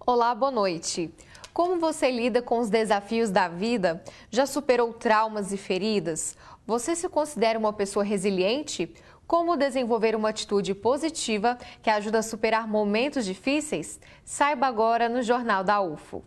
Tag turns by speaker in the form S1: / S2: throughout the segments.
S1: Olá, boa noite. Como você lida com os desafios da vida? Já superou traumas e feridas? Você se considera uma pessoa resiliente? Como desenvolver uma atitude positiva que ajuda a superar momentos difíceis? Saiba agora no Jornal da UFO.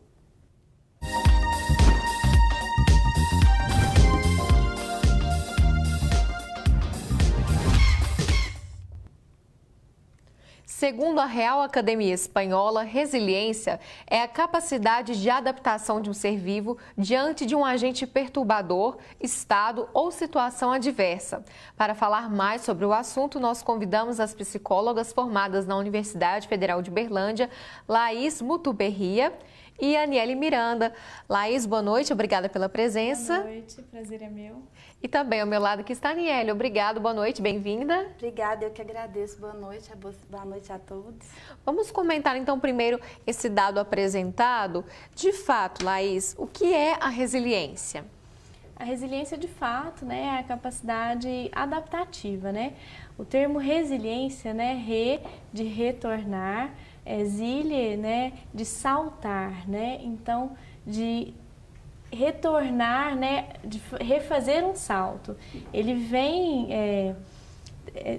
S1: Segundo a Real Academia Espanhola, resiliência é a capacidade de adaptação de um ser vivo diante de um agente perturbador, estado ou situação adversa. Para falar mais sobre o assunto, nós convidamos as psicólogas formadas na Universidade Federal de Berlândia, Laís Mutuberria e Aniele Miranda. Laís, boa noite, obrigada pela presença.
S2: Boa noite, prazer é meu.
S1: E também ao meu lado aqui está a Aniele, obrigada, boa noite, bem-vinda.
S3: Obrigada, eu que agradeço, boa noite a todos.
S1: Vamos comentar então primeiro esse dado apresentado. De fato, Laís, o que é a resiliência?
S2: A resiliência, de fato, né, é a capacidade adaptativa, né? O termo resiliência, né, de retornar, exile, né, de saltar, né? Então, de retornar, né, de refazer um salto. Ele vem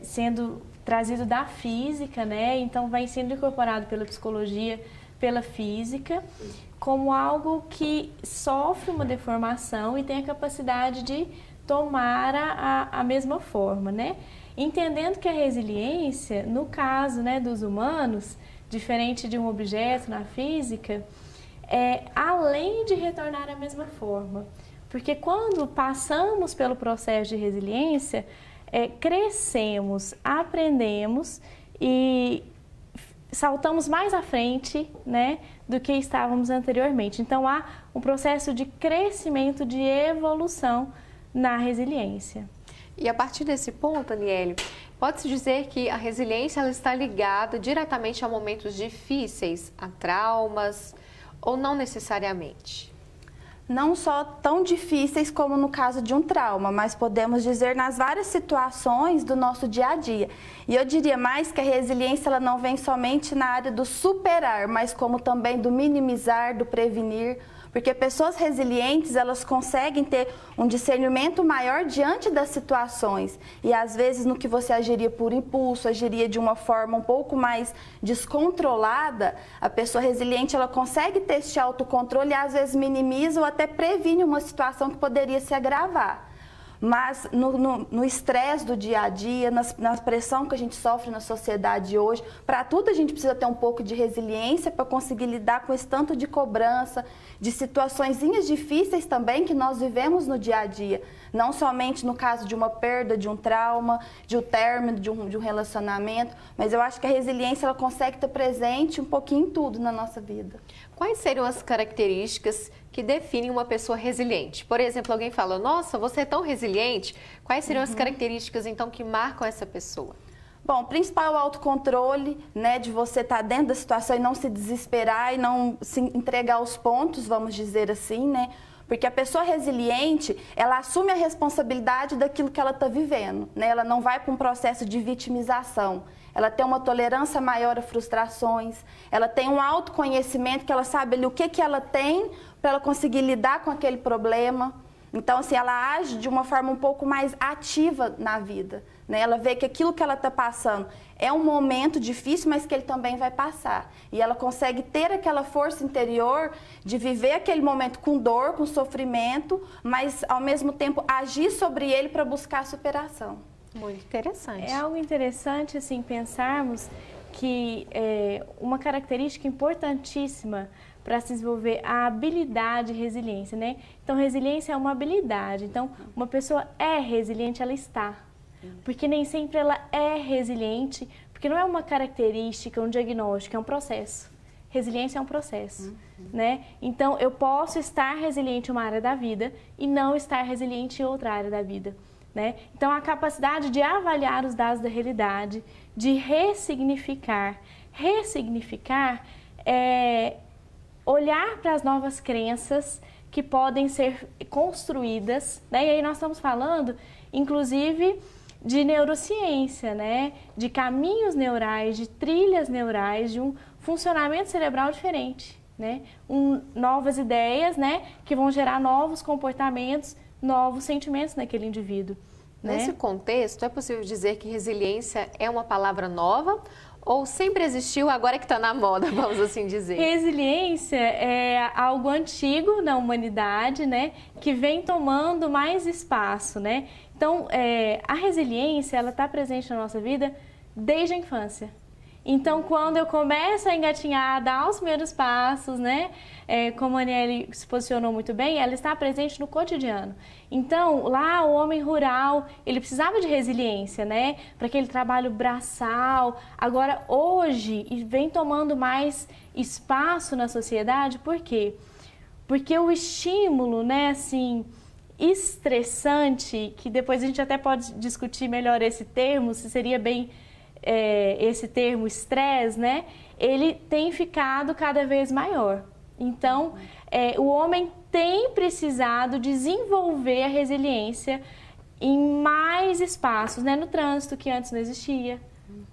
S2: sendo trazido da física, né? Então vai sendo incorporado pela psicologia, pela física, como algo que sofre uma deformação e tem a capacidade de tomar a mesma forma, né? Entendendo que a resiliência, no caso, né, dos humanos, diferente de um objeto na física, além de retornar à mesma forma. Porque quando passamos pelo processo de resiliência, crescemos, aprendemos e saltamos mais à frente, né, do que estávamos anteriormente. Então, há um processo de crescimento, de evolução na resiliência.
S1: E a partir desse ponto, Aniele, pode-se dizer que a resiliência ela está ligada diretamente a momentos difíceis, a traumas, ou não necessariamente?
S3: Não só tão difíceis como no caso de um trauma, mas podemos dizer nas várias situações do nosso dia a dia. E eu diria mais que a resiliência ela não vem somente na área do superar, mas como também do minimizar, do prevenir. Porque pessoas resilientes, elas conseguem ter um discernimento maior diante das situações. E às vezes no que você agiria por impulso, agiria de uma forma um pouco mais descontrolada, a pessoa resiliente, ela consegue ter esse autocontrole e às vezes minimiza ou até previne uma situação que poderia se agravar. Mas no estresse do dia a dia, na pressão que a gente sofre na sociedade hoje, para tudo a gente precisa ter um pouco de resiliência para conseguir lidar com esse tanto de cobrança, de situaçõezinhas difíceis também que nós vivemos no dia a dia. Não somente no caso de uma perda, de um trauma, de um término, de um relacionamento, mas eu acho que a resiliência ela consegue estar presente um pouquinho em tudo na nossa vida.
S1: Quais seriam as características que definem uma pessoa resiliente? Por exemplo, alguém fala, nossa, você é tão resiliente. Quais seriam as características, então, que marcam essa pessoa?
S3: Bom, o principal é o autocontrole, né, de você estar dentro da situação e não se desesperar e não se entregar aos pontos, vamos dizer assim, né? Porque a pessoa resiliente, ela assume a responsabilidade daquilo que ela está vivendo, né? Ela não vai para um processo de vitimização. Ela tem uma tolerância maior a frustrações, ela tem um autoconhecimento que ela sabe ali o que ela tem para ela conseguir lidar com aquele problema. Então, assim, ela age de uma forma um pouco mais ativa na vida, né? Ela vê que aquilo que ela está passando é um momento difícil, mas que ele também vai passar. E ela consegue ter aquela força interior de viver aquele momento com dor, com sofrimento, mas, ao mesmo tempo, agir sobre ele para buscar a superação.
S1: Muito interessante.
S2: É algo interessante, assim, pensarmos que uma característica importantíssima para se desenvolver a habilidade de resiliência, né? Então, resiliência é uma habilidade. Então, uma pessoa é resiliente, ela está. Porque nem sempre ela é resiliente, porque não é uma característica, um diagnóstico, é um processo. Resiliência é um processo, né? Então, eu posso estar resiliente em uma área da vida e não estar resiliente em outra área da vida, né? Então, a capacidade de avaliar os dados da realidade, de ressignificar. Ressignificar é olhar para as novas crenças que podem ser construídas, né? E aí nós estamos falando, inclusive, de neurociência, né? De caminhos neurais, de trilhas neurais, de um funcionamento cerebral diferente, né? Novas ideias, né? Que vão gerar novos comportamentos, novos sentimentos naquele indivíduo.
S1: Nesse contexto, é possível dizer que resiliência é uma palavra nova ou sempre existiu, agora que está na moda, vamos assim dizer?
S2: Resiliência é algo antigo na humanidade, né, que vem tomando mais espaço, né? Então, a resiliência, ela está presente na nossa vida desde a infância. Então, quando eu começo a engatinhar, a dar os primeiros passos, né? Como a Aniele se posicionou muito bem, ela está presente no cotidiano. Então, lá o homem rural, ele precisava de resiliência, né? Para aquele trabalho braçal. Agora, hoje, vem tomando mais espaço na sociedade, por quê? Porque o estímulo, né, assim, estressante, que depois a gente até pode discutir melhor esse termo, se seria bem... esse termo estresse, né, ele tem ficado cada vez maior. Então, o homem tem precisado desenvolver a resiliência em mais espaços, né, no trânsito, que antes não existia,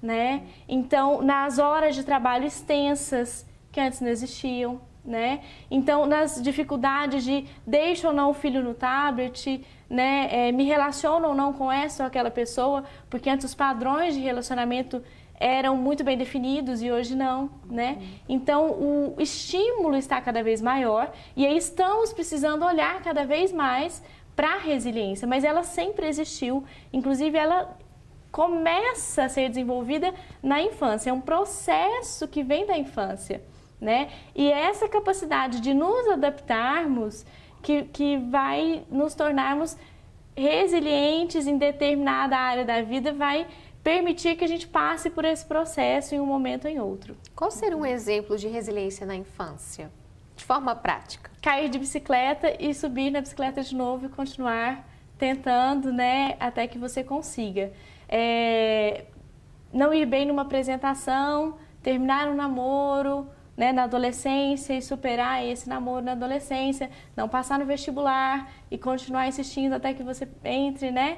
S2: né? Então, nas horas de trabalho extensas, que antes não existiam, né? Então, nas dificuldades de deixo ou não o filho no tablet, né? Me relaciono ou não com essa ou aquela pessoa, porque antes os padrões de relacionamento eram muito bem definidos e hoje não, né? Então, o estímulo está cada vez maior e aí estamos precisando olhar cada vez mais para a resiliência, mas ela sempre existiu, inclusive ela começa a ser desenvolvida na infância, é um processo que vem da infância, né? E essa capacidade de nos adaptarmos que vai nos tornarmos resilientes em determinada área da vida, vai permitir que a gente passe por esse processo em um momento ou em outro.
S1: Qual seria um exemplo de resiliência na infância, de forma prática?
S2: Cair de bicicleta e subir na bicicleta de novo e continuar tentando, né, até que você consiga. Não ir bem numa apresentação, terminar um namoro, né, na adolescência e superar esse namoro na adolescência, não passar no vestibular e continuar insistindo até que você entre, né,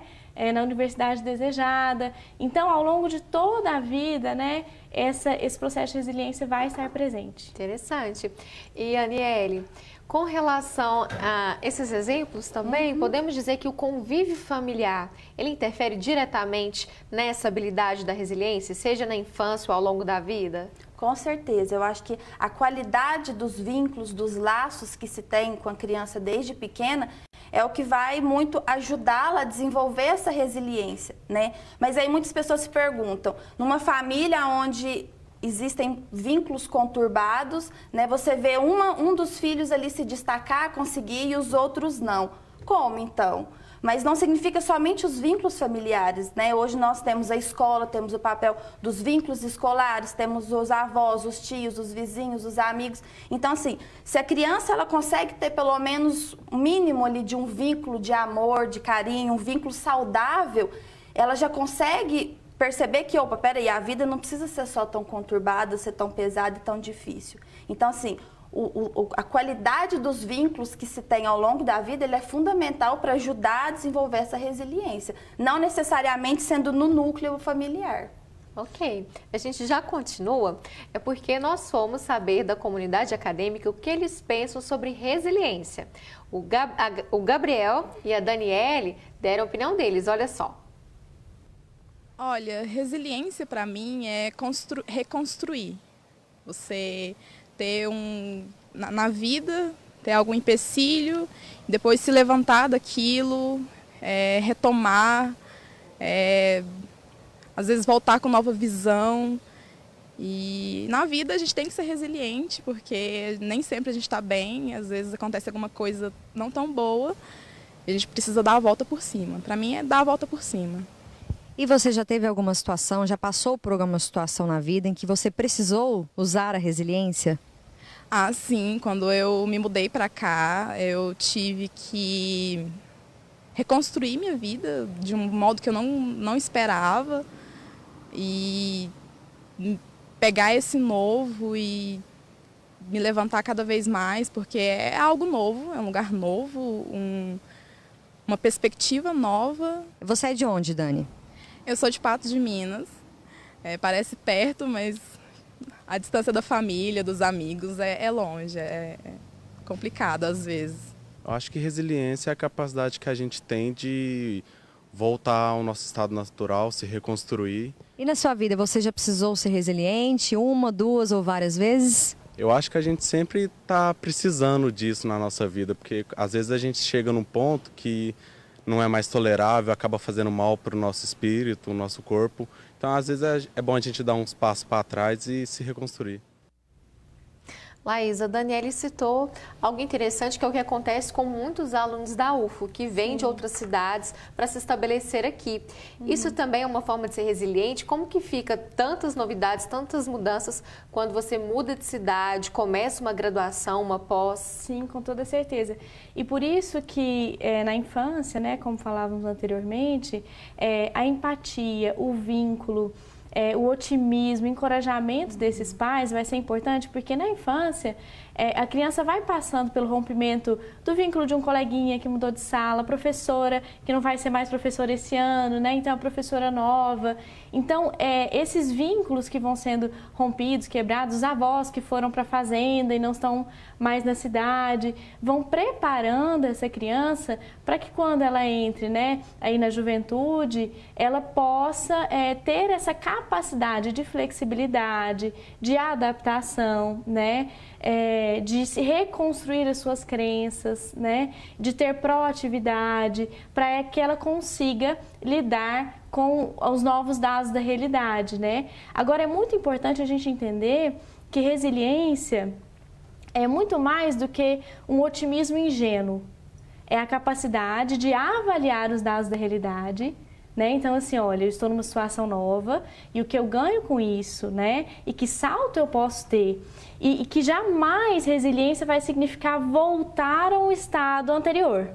S2: na universidade desejada. Então, ao longo de toda a vida, né, esse processo de resiliência vai estar presente.
S1: Interessante. E, Aniele, com relação a esses exemplos também, podemos dizer que o convívio familiar, ele interfere diretamente nessa habilidade da resiliência, seja na infância ou ao longo da vida?
S3: Com certeza, eu acho que a qualidade dos vínculos, dos laços que se tem com a criança desde pequena é o que vai muito ajudá-la a desenvolver essa resiliência, né? Mas aí muitas pessoas se perguntam, numa família onde existem vínculos conturbados, né? Você vê um dos filhos ali se destacar, conseguir e os outros não. Como então? Mas não significa somente os vínculos familiares, né? Hoje nós temos a escola, temos o papel dos vínculos escolares, temos os avós, os tios, os vizinhos, os amigos. Então, assim, se a criança ela consegue ter pelo menos um mínimo ali de um vínculo de amor, de carinho, um vínculo saudável, ela já consegue perceber que, opa, peraí, a vida não precisa ser só tão conturbada, ser tão pesada e tão difícil. Então, assim, a qualidade dos vínculos que se tem ao longo da vida, ele é fundamental para ajudar a desenvolver essa resiliência, não necessariamente sendo no núcleo familiar.
S1: Ok, a gente já continua, é porque nós fomos saber da comunidade acadêmica o que eles pensam sobre resiliência. O Gabriel e a Daniele deram a opinião deles, olha só.
S4: Olha, resiliência para mim é reconstruir. Você ter na vida, ter algum empecilho, depois se levantar daquilo, retomar, às vezes voltar com nova visão. E na vida a gente tem que ser resiliente, porque nem sempre a gente está bem, às vezes acontece alguma coisa não tão boa, e a gente precisa dar a volta por cima. Para mim é dar a volta por cima.
S5: E você já teve alguma situação, já passou por alguma situação na vida em que você precisou usar a resiliência?
S4: Ah, sim. Quando eu me mudei para cá, eu tive que reconstruir minha vida de um modo que eu não esperava. E pegar esse novo e me levantar cada vez mais, porque é algo novo, é um lugar novo, uma perspectiva nova.
S5: Você é de onde, Dani?
S4: Eu sou de Patos de Minas. Parece perto, mas A distância da família, dos amigos é longe, é complicado às vezes.
S6: Eu acho que resiliência é a capacidade que a gente tem de voltar ao nosso estado natural, se reconstruir.
S5: E na sua vida, você já precisou ser resiliente uma, duas ou várias vezes?
S6: Eu acho que a gente sempre está precisando disso na nossa vida, porque às vezes a gente chega num ponto que não é mais tolerável, acaba fazendo mal para o nosso espírito, o nosso corpo. Então, às vezes é bom a gente dar uns passos para trás e se reconstruir.
S1: Laís, a Daniele citou algo interessante, que é o que acontece com muitos alunos da UFO, que vêm de outras cidades para se estabelecer aqui. Isso também é uma forma de ser resiliente? Como que fica tantas novidades, tantas mudanças, quando você muda de cidade, começa uma graduação, uma pós?
S2: Sim, com toda certeza. E por isso que na infância, né, como falávamos anteriormente, a empatia, o vínculo, o otimismo, o encorajamento desses pais vai ser importante, porque na infância a criança vai passando pelo rompimento do vínculo de um coleguinha que mudou de sala, professora que não vai ser mais professora esse ano, né? Então a professora nova. Então esses vínculos que vão sendo rompidos, quebrados, os avós que foram para a fazenda e não estão mais na cidade, vão preparando essa criança para que quando ela entre, né, aí na juventude, ela possa ter essa capacidade de flexibilidade, de adaptação, né? De se reconstruir as suas crenças, né? De ter proatividade, para que ela consiga lidar com os novos dados da realidade, né? Agora, é muito importante a gente entender que resiliência é muito mais do que um otimismo ingênuo. É a capacidade de avaliar os dados da realidade, né? Então, assim, olha, eu estou numa situação nova e o que eu ganho com isso, né? E que salto eu posso ter? E que jamais resiliência vai significar voltar a um estado anterior.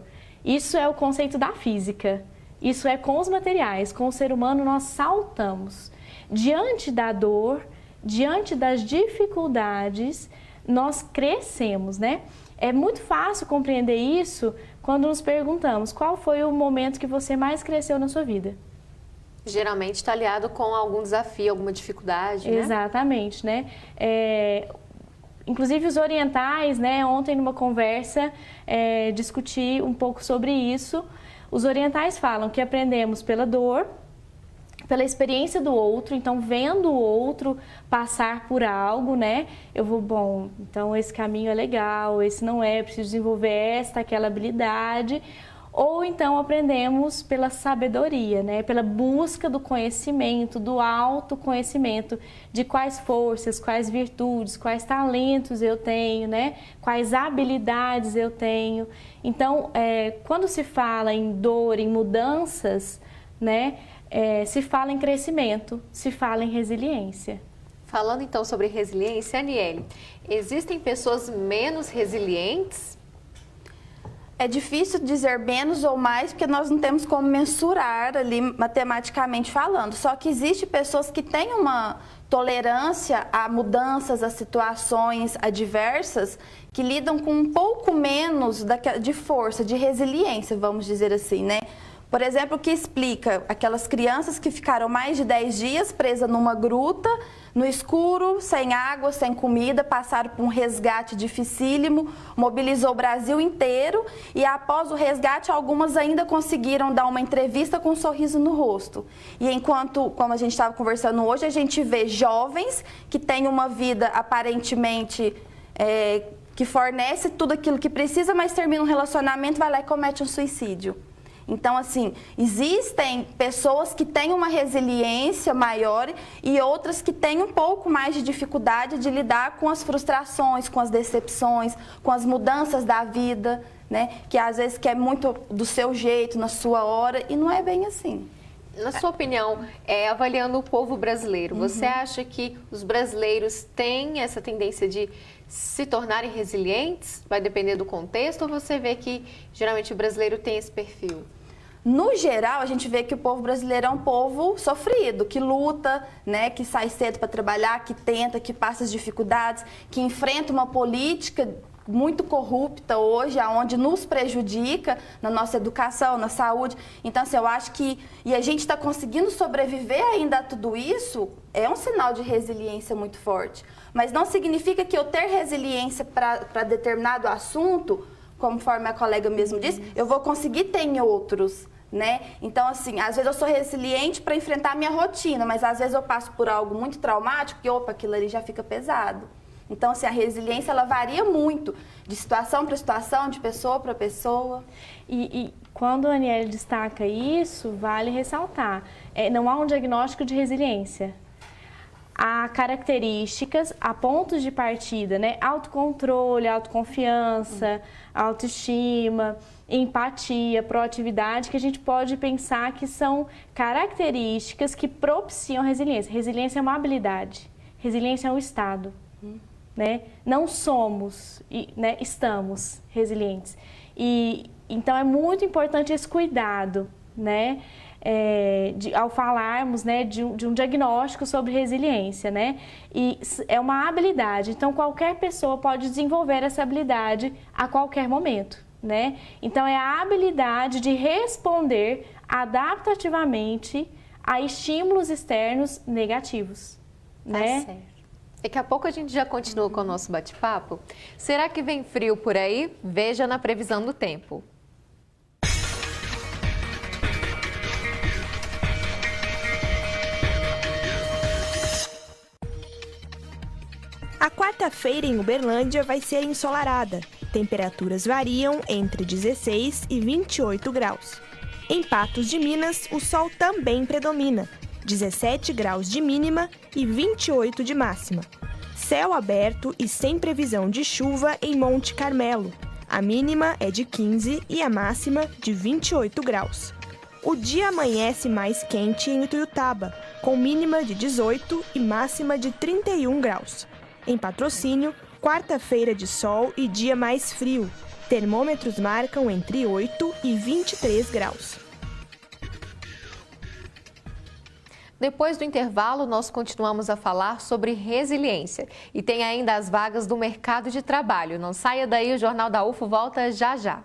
S2: Isso é o conceito da física. Isso é com os materiais, com o ser humano nós saltamos. Diante da dor, diante das dificuldades, nós crescemos, né? É muito fácil compreender isso quando nos perguntamos qual foi o momento que você mais cresceu na sua vida.
S1: Geralmente está aliado com algum desafio, alguma dificuldade, né?
S2: Exatamente, né? Inclusive os orientais, né? Ontem numa conversa discuti um pouco sobre isso. Os orientais falam que aprendemos pela dor, pela experiência do outro, então vendo o outro passar por algo, né? Eu vou, bom, então esse caminho é legal, esse não é, preciso desenvolver aquela habilidade. Ou então aprendemos pela sabedoria, né? Pela busca do conhecimento, do autoconhecimento, de quais forças, quais virtudes, quais talentos eu tenho, né? Quais habilidades eu tenho. Então, quando se fala em dor, em mudanças, né? Se fala em crescimento, se fala em resiliência.
S1: Falando então sobre resiliência, Aniele, existem pessoas menos resilientes?
S3: É difícil dizer menos ou mais, porque nós não temos como mensurar ali matematicamente falando. Só que existem pessoas que têm uma tolerância a mudanças, a situações adversas, que lidam com um pouco menos de força, de resiliência, vamos dizer assim, né? Por exemplo, o que explica aquelas crianças que ficaram mais de 10 dias presas numa gruta, no escuro, sem água, sem comida, passaram por um resgate dificílimo, mobilizou o Brasil inteiro e após o resgate, algumas ainda conseguiram dar uma entrevista com um sorriso no rosto. E enquanto, como a gente estava conversando hoje, a gente vê jovens que têm uma vida aparentemente que fornece tudo aquilo que precisa, mas termina um relacionamento, vai lá e comete um suicídio. Então, assim, existem pessoas que têm uma resiliência maior e outras que têm um pouco mais de dificuldade de lidar com as frustrações, com as decepções, com as mudanças da vida, né? Que às vezes quer muito do seu jeito, na sua hora, e não é bem assim.
S1: Na sua opinião, avaliando o povo brasileiro, você acha que os brasileiros têm essa tendência de se tornarem resilientes? Vai depender do contexto, ou você vê que geralmente o brasileiro tem esse perfil?
S3: No geral, a gente vê que o povo brasileiro é um povo sofrido, que luta, né, que sai cedo para trabalhar, que tenta, que passa as dificuldades, que enfrenta uma política muito corrupta hoje, aonde nos prejudica na nossa educação, na saúde. Então, assim, eu acho que... E a gente está conseguindo sobreviver ainda a tudo isso, é um sinal de resiliência muito forte. Mas não significa que eu ter resiliência para determinado assunto, conforme a colega mesmo disse, eu vou conseguir ter em outros, né? Então, assim, às vezes eu sou resiliente para enfrentar a minha rotina, mas às vezes eu passo por algo muito traumático e, opa, aquilo ali já fica pesado. Então, assim, a resiliência, ela varia muito, de situação para situação, de pessoa para pessoa.
S2: E quando a Aniele destaca isso, vale ressaltar, não há um diagnóstico de resiliência. Há características, há pontos de partida, né? Autocontrole, autoconfiança, autoestima, empatia, proatividade, que a gente pode pensar que são características que propiciam a resiliência. Resiliência é uma habilidade, resiliência é um estado. Né? Não somos, né, estamos resilientes. E então é muito importante esse cuidado, né, ao falarmos, né, de um diagnóstico sobre resiliência, né? E é uma habilidade, então qualquer pessoa pode desenvolver essa habilidade a qualquer momento, né? Então é a habilidade de responder adaptativamente a estímulos externos negativos, né?
S1: Tá certo. Daqui a pouco a gente já continua com o nosso bate-papo. Será que vem frio por aí? Veja na previsão do tempo.
S7: A quarta-feira em Uberlândia vai ser ensolarada. Temperaturas variam entre 16 e 28 graus. Em Patos de Minas, o sol também predomina. 17 graus de mínima e 28 de máxima. Céu aberto e sem previsão de chuva em Monte Carmelo. A mínima é de 15 e a máxima de 28 graus. O dia amanhece mais quente em Ituiutaba, com mínima de 18 e máxima de 31 graus. Em Patrocínio, quarta-feira de sol e dia mais frio. Termômetros marcam entre 8 e 23 graus.
S1: Depois do intervalo, nós continuamos a falar sobre resiliência. E tem ainda as vagas do mercado de trabalho. Não saia daí, o Jornal da UFO volta já já.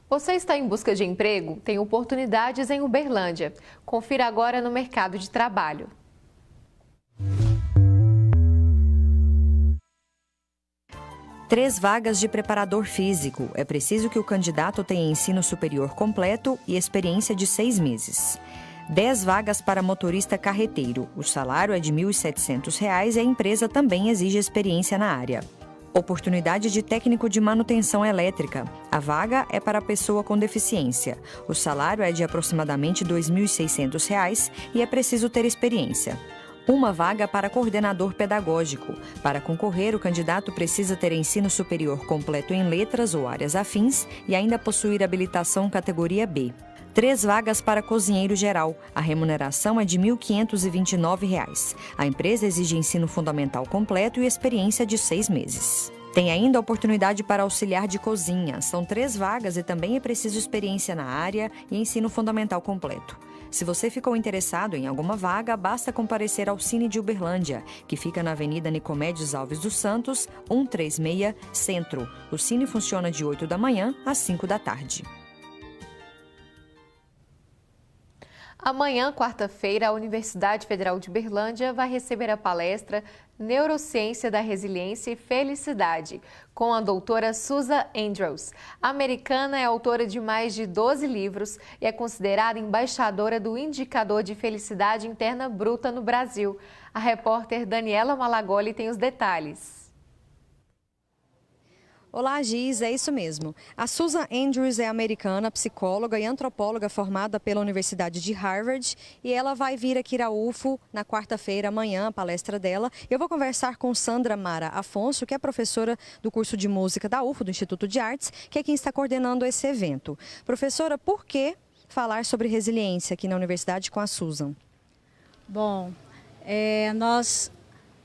S1: Você está em busca de emprego? Tem oportunidades em Uberlândia. Confira agora no mercado de trabalho.
S5: Três vagas de preparador físico. É preciso que o candidato tenha ensino superior completo e experiência de 6 meses. 10 vagas para motorista carreteiro. O salário é de R$ 1.700 e a empresa também exige experiência na área. Oportunidade de técnico de manutenção elétrica. A vaga é para a pessoa com deficiência. O salário é de aproximadamente R$ 2.600 e é preciso ter experiência. Uma vaga para coordenador pedagógico. Para concorrer, o candidato precisa ter ensino superior completo em letras ou áreas afins e ainda possuir habilitação categoria B. 3 vagas para cozinheiro geral. A remuneração é de R$ 1.529. A empresa exige ensino fundamental completo e experiência de 6 meses. Tem ainda a oportunidade para auxiliar de cozinha. São 3 vagas e também é preciso experiência na área e ensino fundamental completo. Se você ficou interessado em alguma vaga, basta comparecer ao Cine de Uberlândia, que fica na Avenida Nicomedes Alves dos Santos, 136, Centro. O Cine funciona de 8 da manhã às 5 da tarde.
S1: Amanhã, quarta-feira, a Universidade Federal de Uberlândia vai receber a palestra Neurociência da Resiliência e Felicidade, com a doutora Susan Andrews. A americana é autora de mais de 12 livros e é considerada embaixadora do Indicador de Felicidade Interna Bruta no Brasil. A repórter Daniela Malagoli tem os detalhes.
S5: Olá, Giz, é isso mesmo. A Susan Andrews é americana, psicóloga e antropóloga formada pela Universidade de Harvard e ela vai vir aqui à UFO na quarta-feira, amanhã, a palestra dela. Eu vou conversar com Sandra Mara Afonso, que é professora do curso de música da UFO, do Instituto de Artes, que é quem está coordenando esse evento. Professora, por que falar sobre resiliência aqui na universidade com a Susan?
S8: Bom, nós,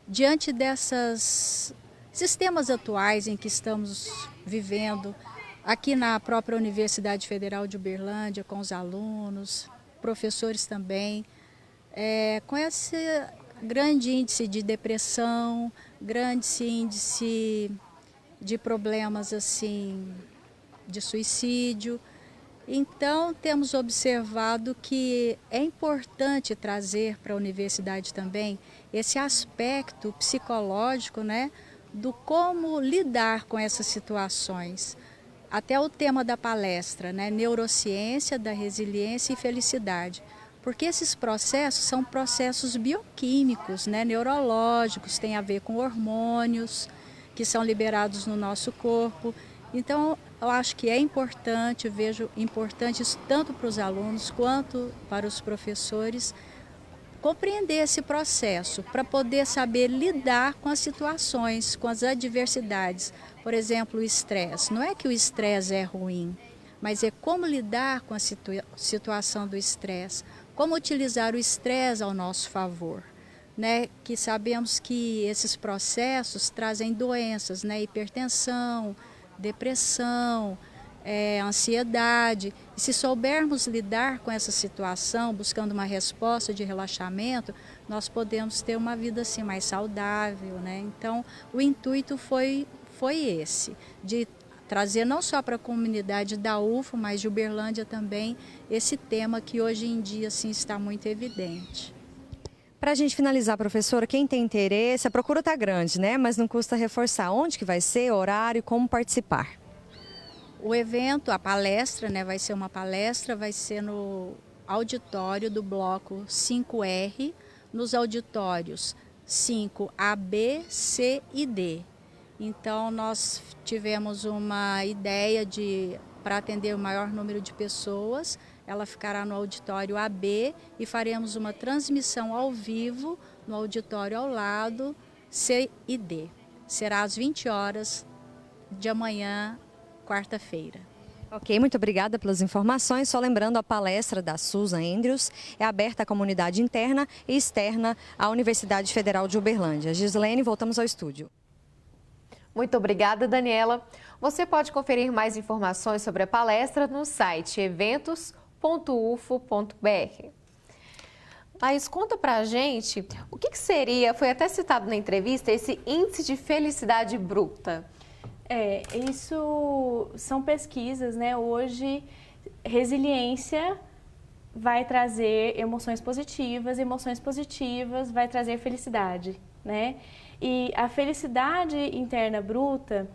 S8: diante desses sistemas atuais em que estamos vivendo, aqui na própria Universidade Federal de Uberlândia, com os alunos, professores também, com esse grande índice de depressão, grande índice de problemas assim, de suicídio. Então, temos observado que é importante trazer para a universidade também esse aspecto psicológico, né, do como lidar com essas situações. Até o tema da palestra, né, Neurociência da Resiliência e Felicidade. Porque esses processos são processos bioquímicos, né, neurológicos, tem a ver com hormônios que são liberados no nosso corpo. Então, eu acho que é importante, vejo importante isso tanto para os alunos quanto para os professores, compreender esse processo para poder saber lidar com as situações, com as adversidades. Por exemplo, o estresse. Não é que o estresse é ruim, mas é como lidar com a situação do estresse, como utilizar o estresse ao nosso favor. Né? Que sabemos que esses processos trazem doenças, né? Hipertensão, depressão, ansiedade. E se soubermos lidar com essa situação, buscando uma resposta de relaxamento, nós podemos ter uma vida assim mais saudável, né? Então, o intuito foi esse, de trazer não só para a comunidade da UFO, mas de Uberlândia também, esse tema que hoje em dia assim, está muito evidente.
S5: Para a gente finalizar, professora, quem tem interesse, a procura está grande, né? Mas não custa reforçar onde que vai ser, horário, como participar.
S8: O evento, a palestra, né, vai ser uma palestra, vai ser no auditório do bloco 5R, nos auditórios 5A, B, C e D. Então, nós tivemos uma ideia para atender o maior número de pessoas, ela ficará no auditório AB e faremos uma transmissão ao vivo no auditório ao lado, C e D. Será às 20 horas de amanhã, quarta-feira.
S5: Ok, muito obrigada pelas informações. Só lembrando, a palestra da Susan Andrews é aberta à comunidade interna e externa à Universidade Federal de Uberlândia. Gislene, voltamos ao estúdio.
S1: Muito obrigada, Daniela. Você pode conferir mais informações sobre a palestra no site eventos.ufo.br. Mas conta pra gente o que seria, foi até citado na entrevista, esse índice de felicidade bruta.
S2: Isso são pesquisas, né? Hoje, resiliência vai trazer emoções positivas vai trazer felicidade, né? E a felicidade interna bruta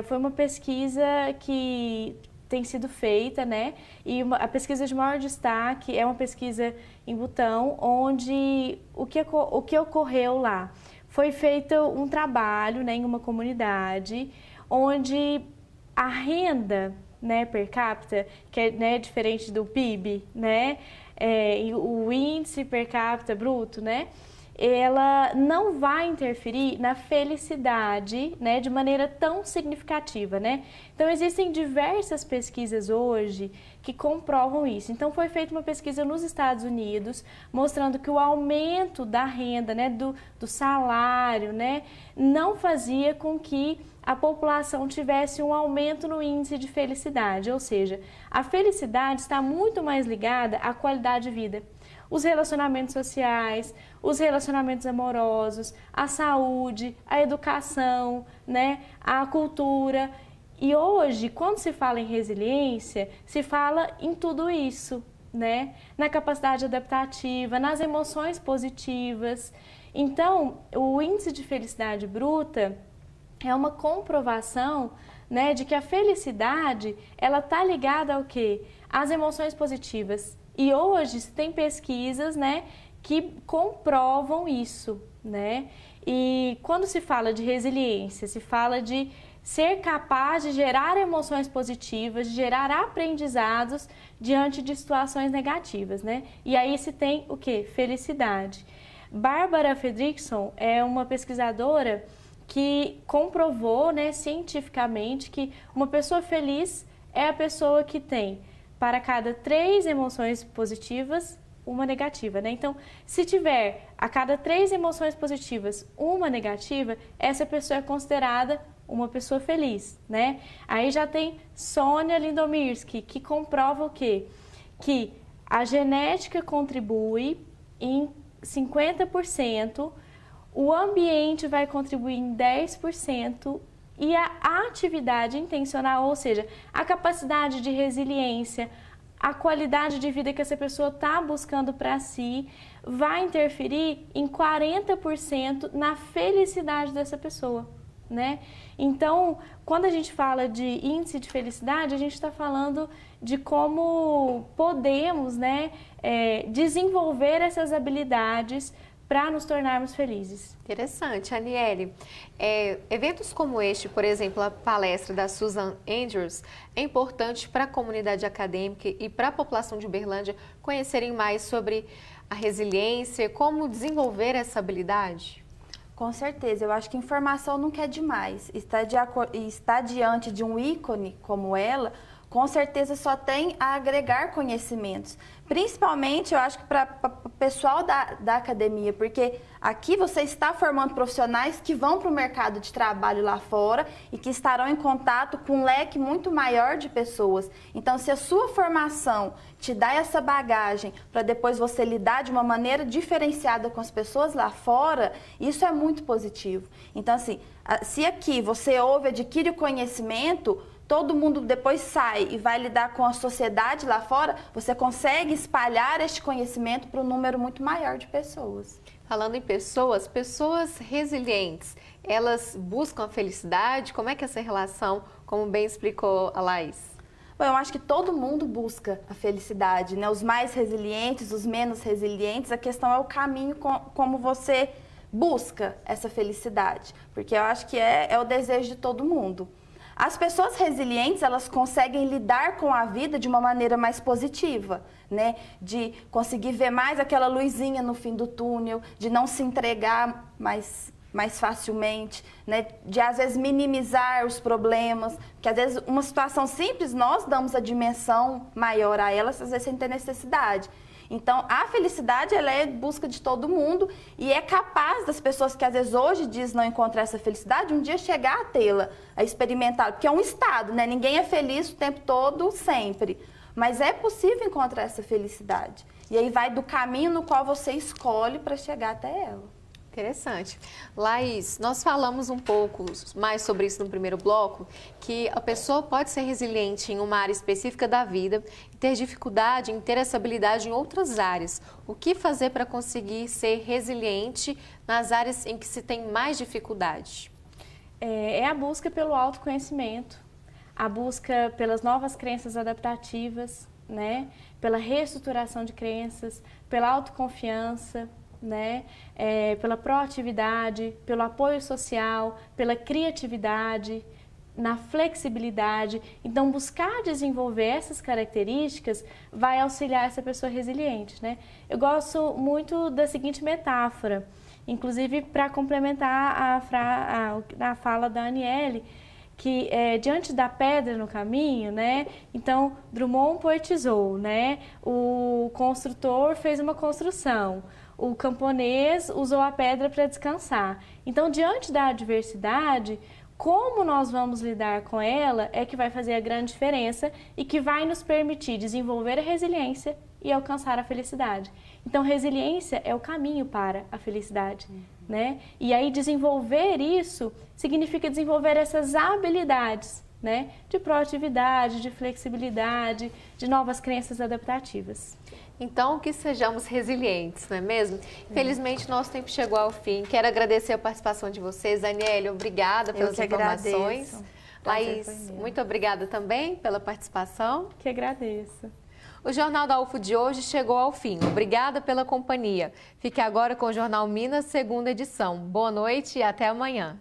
S2: foi uma pesquisa que tem sido feita, né? E a pesquisa de maior destaque é uma pesquisa em Butão, onde o que ocorreu lá foi feito um trabalho, né, em uma comunidade onde a renda, né, per capita, que é, né, diferente do PIB, né, o índice per capita bruto, né, ela não vai interferir na felicidade, né, de maneira tão significativa, né? Então, existem diversas pesquisas hoje que comprovam isso. Então, foi feita uma pesquisa nos Estados Unidos, mostrando que o aumento da renda, né, do salário, né, não fazia com que a população tivesse um aumento no índice de felicidade, ou seja, a felicidade está muito mais ligada à qualidade de vida. Os relacionamentos sociais, os relacionamentos amorosos, a saúde, a educação, né, a cultura. E hoje, quando se fala em resiliência, se fala em tudo isso, né? Na capacidade adaptativa, nas emoções positivas. Então, o índice de felicidade bruta é uma comprovação, né, de que a felicidade, ela está ligada ao quê? Às emoções positivas. E hoje se tem pesquisas, né, que comprovam isso, né? E quando se fala de resiliência, se fala de ser capaz de gerar emoções positivas, de gerar aprendizados diante de situações negativas, né? E aí se tem o quê? Felicidade. Bárbara Fredrickson é uma pesquisadora que comprovou, né, cientificamente que uma pessoa feliz é a pessoa que tem, para cada 3 emoções positivas, uma negativa, né? Então, se tiver a cada 3 emoções positivas, uma negativa, essa pessoa é considerada uma pessoa feliz, né? Aí já tem Sônia Lindomirsky, que comprova o quê? Que a genética contribui em 50%, o ambiente vai contribuir em 10%, e a atividade intencional, ou seja, a capacidade de resiliência, a qualidade de vida que essa pessoa está buscando para si, vai interferir em 40% na felicidade dessa pessoa, né? Então, quando a gente fala de índice de felicidade, a gente está falando de como podemos, né, desenvolver essas habilidades para nos tornarmos felizes.
S1: Interessante, Aniele. Eventos como este, por exemplo, a palestra da Susan Andrews, é importante para a comunidade acadêmica e para a população de Uberlândia conhecerem mais sobre a resiliência, como desenvolver essa habilidade?
S3: Com certeza, eu acho que informação nunca é demais. Estar diante de um ícone como ela, com certeza só tem a agregar conhecimentos. Principalmente, eu acho que para o pessoal da academia, porque aqui você está formando profissionais que vão para o mercado de trabalho lá fora e que estarão em contato com um leque muito maior de pessoas. Então, se a sua formação te dá essa bagagem para depois você lidar de uma maneira diferenciada com as pessoas lá fora, isso é muito positivo. Então, assim, se aqui você ouve, adquire o conhecimento, todo mundo depois sai e vai lidar com a sociedade lá fora, você consegue espalhar este conhecimento para um número muito maior de pessoas.
S1: Falando em pessoas resilientes, elas buscam a felicidade? Como é que é essa relação, como bem explicou a Laís?
S3: Bom, eu acho que todo mundo busca a felicidade, né? Os mais resilientes, os menos resilientes, a questão é o caminho como você busca essa felicidade, porque eu acho que é o desejo de todo mundo. As pessoas resilientes, elas conseguem lidar com a vida de uma maneira mais positiva, né? De conseguir ver mais aquela luzinha no fim do túnel, de não se entregar mais facilmente, né? De às vezes minimizar os problemas, que às vezes uma situação simples nós damos a dimensão maior a ela, às vezes sem ter necessidade. Então, a felicidade, ela é busca de todo mundo e é capaz das pessoas que às vezes hoje diz não encontrar essa felicidade, um dia chegar a tê-la, a experimentar, porque é um estado, né? Ninguém é feliz o tempo todo, sempre. Mas é possível encontrar essa felicidade. E aí vai do caminho no qual você escolhe para chegar até ela.
S1: Interessante. Laís, nós falamos um pouco mais sobre isso no primeiro bloco, que a pessoa pode ser resiliente em uma área específica da vida e ter dificuldade em ter essa habilidade em outras áreas. O que fazer para conseguir ser resiliente nas áreas em que se tem mais dificuldade?
S2: É a busca pelo autoconhecimento, a busca pelas novas crenças adaptativas, né? Pela reestruturação de crenças, pela autoconfiança, né? Pela proatividade, pelo apoio social, pela criatividade, na flexibilidade. Então, buscar desenvolver essas características vai auxiliar essa pessoa resiliente, né? Eu gosto muito da seguinte metáfora, inclusive para complementar a fala da Aniele, que diante da pedra no caminho, né? Então, Drummond poetizou, né? O construtor fez uma construção, o camponês usou a pedra para descansar. Então, diante da adversidade, como nós vamos lidar com ela é que vai fazer a grande diferença e que vai nos permitir desenvolver a resiliência e alcançar a felicidade. Então, resiliência é o caminho para a felicidade, né? E aí, desenvolver isso significa desenvolver essas habilidades, né? De proatividade, de flexibilidade, de novas crenças adaptativas.
S1: Então, que sejamos resilientes, não é mesmo? Infelizmente, nosso tempo chegou ao fim. Quero agradecer a participação de vocês. Aniele, obrigada pelas informações. Laís, muito obrigada também pela participação.
S2: Que agradeço.
S1: O Jornal da UFO de hoje chegou ao fim. Obrigada pela companhia. Fique agora com o Jornal Minas, segunda edição. Boa noite e até amanhã.